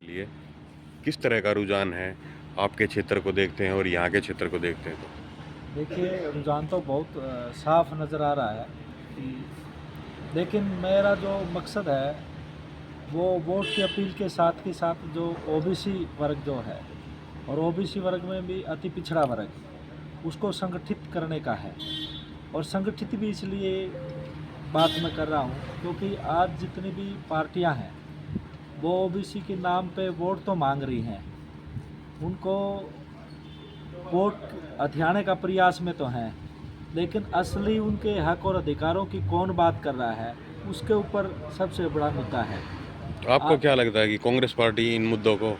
लिए किस तरह का रुझान है? आपके क्षेत्र को देखते हैं और यहाँ के क्षेत्र को देखते हैं तो? देखिए, रुझान तो बहुत साफ नज़र आ रहा है कि लेकिन मेरा जो मकसद है वो वोट की अपील के साथ ही साथ जो ओबीसी वर्ग जो है और ओबीसी वर्ग में भी अति पिछड़ा वर्ग उसको संगठित करने का है। और संगठित भी इसलिए बात मैं कर रहा हूँ क्योंकि आज जितनी भी पार्टियां हैं वो ओबीसी के नाम पे वोट तो मांग रही हैं, उनको वोट हथियाने का प्रयास में तो हैं, लेकिन असली उनके हक और अधिकारों की कौन बात कर रहा है उसके ऊपर सबसे बड़ा मुद्दा है। तो आपको क्या लगता है कि कांग्रेस पार्टी इन मुद्दों को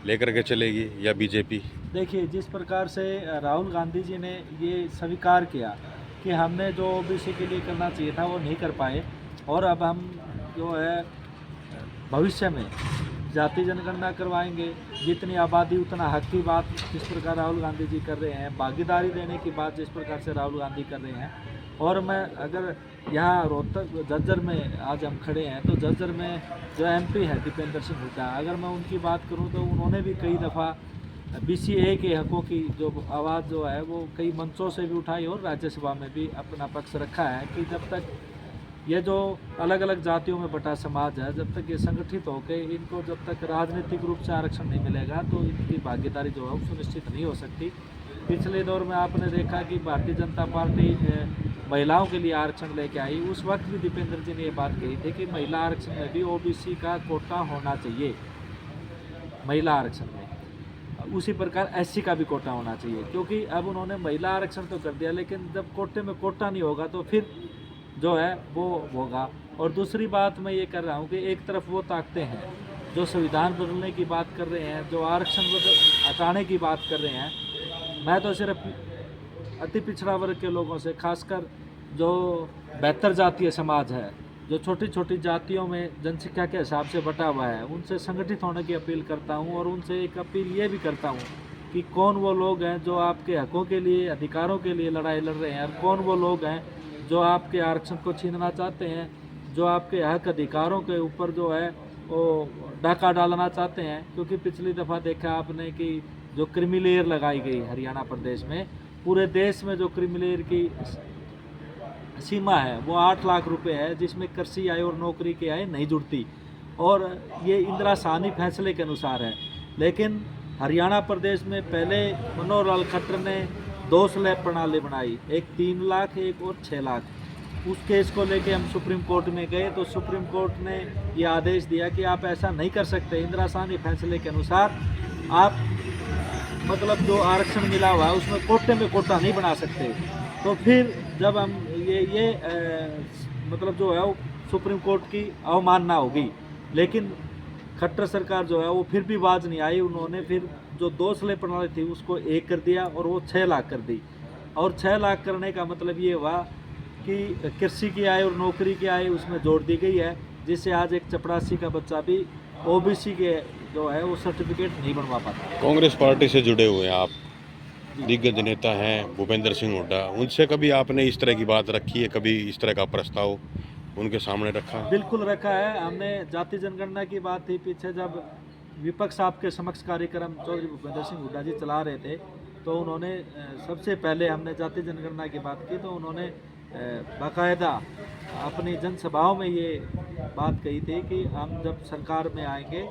लेकर के चलेगी या बीजेपी? देखिए, जिस प्रकार से राहुल गांधी जी ने ये स्वीकार किया कि हमने जो ओबीसी के लिए करना चाहिए था वो नहीं कर पाए, और अब हम जो है भविष्य में जाति जनगणना करवाएंगे, जितनी आबादी उतना हक की बात जिस प्रकार राहुल गांधी जी कर रहे हैं, भागीदारी देने की बात जिस प्रकार से राहुल गांधी कर रहे हैं। और मैं अगर यहाँ रोहतक झज्जर में आज हम खड़े हैं तो झज्जर में जो एमपी है दीपेंद्र सिंह हुड्डा, अगर मैं उनकी बात करूँ तो उन्होंने भी कई दफ़ा बीसीए के हकों की जो आवाज़ जो है वो कई मंचों से भी उठाई और राज्यसभा में भी अपना पक्ष रखा है कि जब तक ये जो अलग अलग जातियों में बटा समाज है, जब तक ये संगठित होकर इनको जब तक राजनीतिक रूप से आरक्षण नहीं मिलेगा तो इनकी भागीदारी जो है वो सुनिश्चित नहीं हो सकती। पिछले दौर में आपने देखा कि भारतीय जनता पार्टी महिलाओं के लिए आरक्षण लेके आई, उस वक्त भी दीपेंद्र जी ने ये बात कही थी कि महिला आरक्षण में भी ओबीसी का कोटा होना चाहिए, महिला आरक्षण में। उसी प्रकार एससी का भी कोटा होना चाहिए, क्योंकि अब उन्होंने महिला आरक्षण तो कर दिया लेकिन जब कोटे में कोटा नहीं होगा तो फिर जो है वो होगा। और दूसरी बात मैं ये कर रहा हूँ कि एक तरफ वो ताकते हैं जो संविधान बदलने की बात कर रहे हैं, जो आरक्षण हटाने की बात कर रहे हैं। मैं तो सिर्फ अति पिछड़ा वर्ग के लोगों से, खासकर जो बेहतर जातीय समाज है, जो छोटी छोटी जातियों में जनसंख्या के हिसाब से बटा हुआ है, उनसे संगठित होने की अपील करता हूँ। और उनसे एक अपील ये भी करता हूँ कि कौन वो लोग हैं जो आपके हकों के लिए, अधिकारों के लिए लड़ाई लड़ रहे हैं, और कौन वो लोग हैं जो आपके आरक्षण को छीनना चाहते हैं, जो आपके हक अधिकारों के ऊपर जो है वो डाका डालना चाहते हैं। क्योंकि पिछली दफ़ा देखा आपने कि जो क्रीमी लेयर लगाई गई हरियाणा प्रदेश में, पूरे देश में जो क्रीमी लेयर की सीमा है वो 8 लाख रुपए है, जिसमें कृषि आय और नौकरी की आय नहीं जुड़ती। और ये इंदिरा साहनी फैसले के अनुसार है। लेकिन हरियाणा प्रदेश में पहले मनोहर लाल खट्टर ने 2 स्लैब प्रणाली बनाई, एक 3 लाख एक और 6 लाख। उस केस को लेके हम सुप्रीम कोर्ट में गए तो सुप्रीम कोर्ट ने ये आदेश दिया कि आप ऐसा नहीं कर सकते, इंदिरा साहनी फैसले के अनुसार आप मतलब जो आरक्षण मिला हुआ है उसमें कोटे में कोटा नहीं बना सकते। तो फिर जब हम ये मतलब जो है वो सुप्रीम कोर्ट की अवमानना होगी। लेकिन खट्टर सरकार जो है वो फिर भी बाज नहीं आई, उन्होंने फिर जो 2 स्लैब प्रणाली थी उसको 1 कर दिया और वो 6 लाख कर दी। और 6 लाख करने का मतलब ये हुआ कि कृषि की आय और नौकरी की आय उसमें जोड़ दी गई है, जिससे आज एक चपरासी का बच्चा भी ओबीसी के जो है वो सर्टिफिकेट नहीं बनवा पाता। कांग्रेस पार्टी से जुड़े हुए हैं आप, दिग्गज नेता हैं भूपेंद्र सिंह हुड्डा, उनसे कभी आपने इस तरह की बात रखी है? कभी इस तरह का प्रस्ताव उनके सामने रखा? बिल्कुल रखा है हमने। जाति जनगणना की बात थी पीछे, जब विपक्ष आपके समक्ष कार्यक्रम चौधरी भूपेंद्र सिंह हुड्डा जी चला रहे थे तो उन्होंने सबसे पहले हमने जाति जनगणना की बात की तो उन्होंने बाकायदा अपनी जनसभाओं में ये बात कही थी कि हम जब सरकार में आएंगे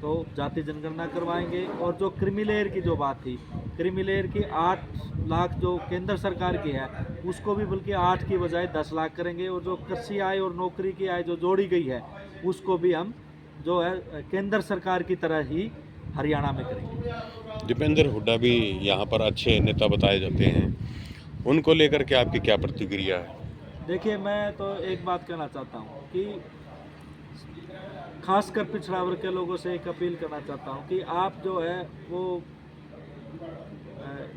तो जाति जनगणना करवाएंगे। और जो क्रीमी लेयर की जो बात थी, क्रीमी लेयर की 8 लाख जो केंद्र सरकार की है उसको भी बल्कि 8 की बजाय 10 लाख करेंगे। और जो कृषि आय और नौकरी की आय जो जोड़ी गई है उसको भी हम जो है केंद्र सरकार की तरह ही हरियाणा में करेंगे। दीपेंद्र हुड्डा भी यहाँ पर अच्छे नेता बताए जाते हैं, उनको लेकर के आपकी क्या प्रतिक्रिया है? देखिए, मैं तो एक बात कहना चाहता हूँ कि खासकर पिछड़ा वर्ग के लोगों से एक अपील करना चाहता हूँ कि आप जो है वो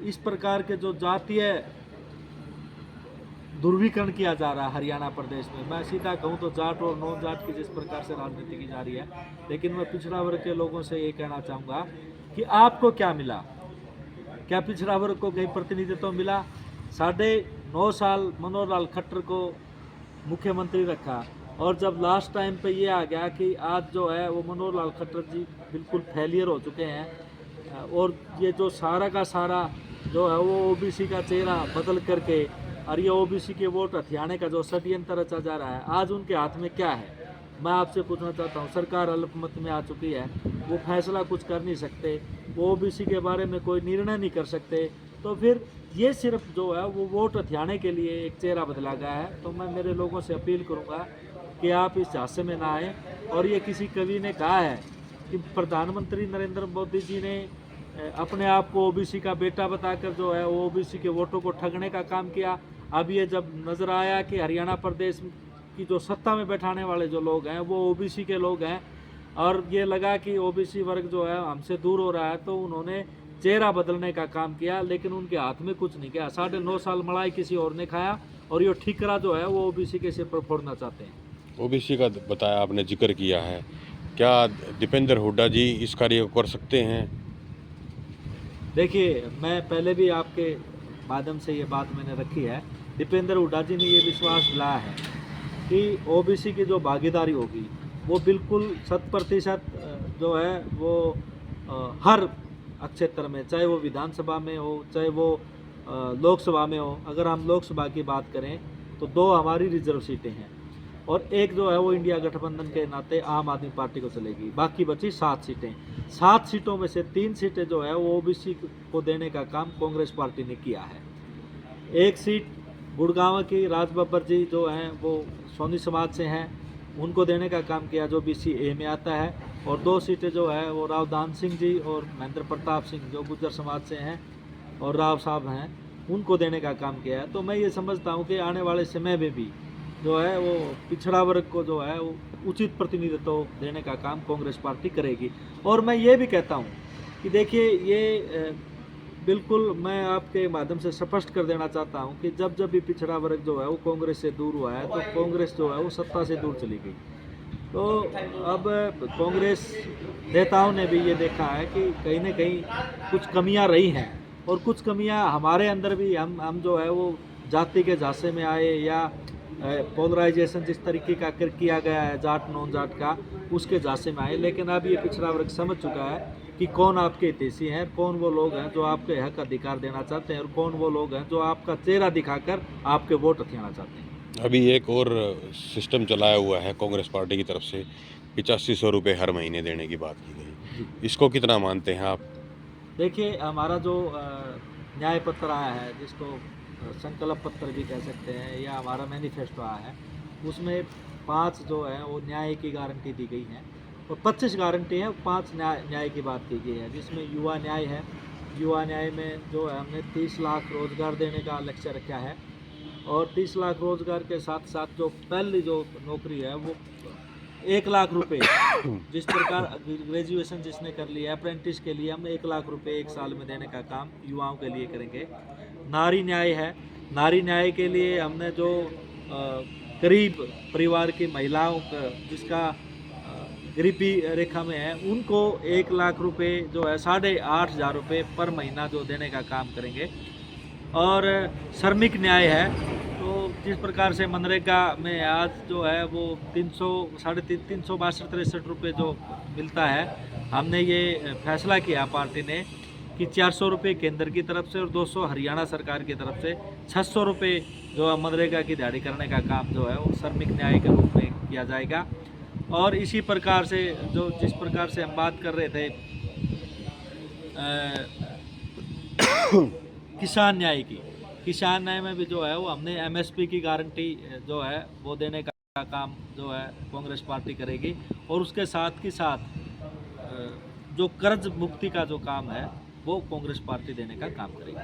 इस प्रकार के जो जातीय ध्रुवीकरण किया जा रहा है हरियाणा प्रदेश में, मैं सीधा कहूँ तो जाट और नॉन जाट की जिस प्रकार से राजनीति की जा रही है, लेकिन मैं पिछड़ा वर्ग के लोगों से ये कहना चाहूँगा कि आपको क्या मिला? क्या पिछड़ा वर्ग को कहीं प्रतिनिधित्व मिला? 9.5 साल मनोहर लाल खट्टर को मुख्यमंत्री रखा, और जब लास्ट टाइम पे ये आ गया कि आज जो है वो मनोहर लाल खट्टर जी बिल्कुल फेलियर हो चुके हैं। और ये जो सारा का सारा जो है वो ओबीसी का चेहरा बदल करके और ये ओबीसी के वोट हथियाने का जो षड्यंत्र रचा जा रहा है, आज उनके हाथ में क्या है? मैं आपसे पूछना चाहता हूँ, सरकार अल्पमत में आ चुकी है, वो फैसला कुछ कर नहीं सकते, वो ओबीसी के बारे में कोई निर्णय नहीं कर सकते, तो फिर ये सिर्फ जो है वो वोट हथियाने के लिए एक चेहरा बदला गया है। तो मैं मेरे लोगों से अपील करूँगा कि आप इस झांसे में ना आए। और ये किसी कवि ने कहा है कि प्रधानमंत्री नरेंद्र मोदी जी ने अपने आप को ओबीसी का बेटा बताकर जो है वो ओबीसी के वोटों को ठगने का काम किया। अब ये जब नज़र आया कि हरियाणा प्रदेश की जो सत्ता में बैठाने वाले जो लोग हैं वो ओबीसी के लोग हैं और ये लगा कि ओबीसी वर्ग जो है हमसे दूर हो रहा है, तो उन्होंने चेहरा बदलने का काम किया, लेकिन उनके हाथ में कुछ नहीं किया। 9.5 साल मलाई किसी और ने खाया और ये ठिकरा जो है वो ओबीसी के सिर पर फोड़ना चाहते हैं। ओबीसी का बताया आपने, जिक्र किया है, क्या दीपेंद्र हुड्डा जी इस कार्य को कर सकते हैं? देखिए, मैं पहले भी आपके माध्यम से ये बात मैंने रखी है, दीपेंद्र हुड्डा जी ने ये विश्वास दिलाया है कि ओबीसी की जो भागीदारी होगी वो बिल्कुल 100% जो है वो हर क्षेत्र में, चाहे वो विधानसभा में हो चाहे वो लोकसभा में हो। अगर हम लोकसभा की बात करें तो 2 हमारी रिजर्व सीटें हैं और एक जो है वो इंडिया गठबंधन के नाते आम आदमी पार्टी को चलेगी, बाकी बची 7 सीटें। 7 सीटों में से 3 सीटें जो है वो ओबीसी को देने का काम कांग्रेस पार्टी ने किया है। एक सीट गुड़गांव की राज बब्बर जी जो हैं वो सोनी समाज से हैं, उनको देने का काम किया जो BCA में आता है, और 2 सीटें जो है वो राव दान सिंह जी और महेंद्र प्रताप सिंह जो गुर्जर समाज से हैं और राव साहब हैं, उनको देने का काम किया है। तो मैं ये समझता हूँ कि आने वाले समय में भी जो है वो पिछड़ा वर्ग को जो है वो उचित प्रतिनिधित्व देने का काम कांग्रेस पार्टी करेगी। और मैं ये भी कहता हूँ कि देखिए, ये बिल्कुल मैं आपके माध्यम से स्पष्ट कर देना चाहता हूँ कि जब जब भी पिछड़ा वर्ग जो है वो कांग्रेस से दूर हुआ है तो कांग्रेस जो है वो सत्ता से दूर चली गई। तो अब कांग्रेस नेताओं ने भी ये देखा है कि कहीं ना कहीं कुछ कमियां रही हैं और कुछ कमियां हमारे अंदर भी हम जो है वो जाति के झांसे में आए या पोलराइजेशन जिस तरीके का किया गया है जाट नॉन जाट का, उसके झांसे में आए। लेकिन अब ये पिछड़ा वर्ग समझ चुका है कि कौन आपके हितैषी हैं, कौन वो लोग हैं जो आपके हक अधिकार देना चाहते हैं और कौन वो लोग हैं जो आपका चेहरा दिखाकर आपके वोट हथियाना चाहते हैं। अभी एक और सिस्टम चलाया हुआ है कांग्रेस पार्टी की तरफ से, 8500 रुपये हर महीने देने की बात की गई, इसको कितना मानते हैं आप? देखिए, हमारा जो न्याय पत्र आया है, जिसको संकल्प पत्र भी कह सकते हैं, या हमारा मैनिफेस्टो आया है, उसमें 5 जो है वो न्याय की गारंटी दी गई है और 25 गारंटी है, 5 न्याय की बात की गई है, जिसमें युवा न्याय है। युवा न्याय में जो है हमने 30 लाख रोजगार देने का लक्ष्य रखा है और 30 लाख रोजगार के साथ साथ जो पहली जो नौकरी है वो 1 लाख रुपए, जिस प्रकार ग्रेजुएशन जिसने कर लिया अप्रेंटिस के लिए हम 1 लाख रुपए 1 साल में देने का काम युवाओं के लिए करेंगे। नारी न्याय है, नारी न्याय के लिए हमने जो गरीब परिवार की महिलाओं का जिसका गरीबी रेखा में है, उनको 1 लाख रुपए जो है 8,500 रुपये पर महीना जो देने का काम करेंगे। और श्रमिक न्याय है, तो जिस प्रकार से मनरेगा में आज जो है वो 362 रुपये जो मिलता है, हमने ये फैसला किया पार्टी ने कि 400 रुपये केंद्र की तरफ से और 200 हरियाणा सरकार की तरफ से 600 रुपये जो मनरेगा की दिहाड़ी करने का काम जो है वो श्रमिक न्याय के रूप में किया जाएगा। और इसी प्रकार से जो जिस प्रकार से हम बात कर रहे थे किसान न्याय की, किसान न्याय में भी जो है वो हमने MSP की गारंटी जो है वो देने का काम जो है कांग्रेस पार्टी करेगी। और उसके साथ ही साथ जो कर्ज मुक्ति का जो काम है वो कांग्रेस पार्टी देने का काम करेगी।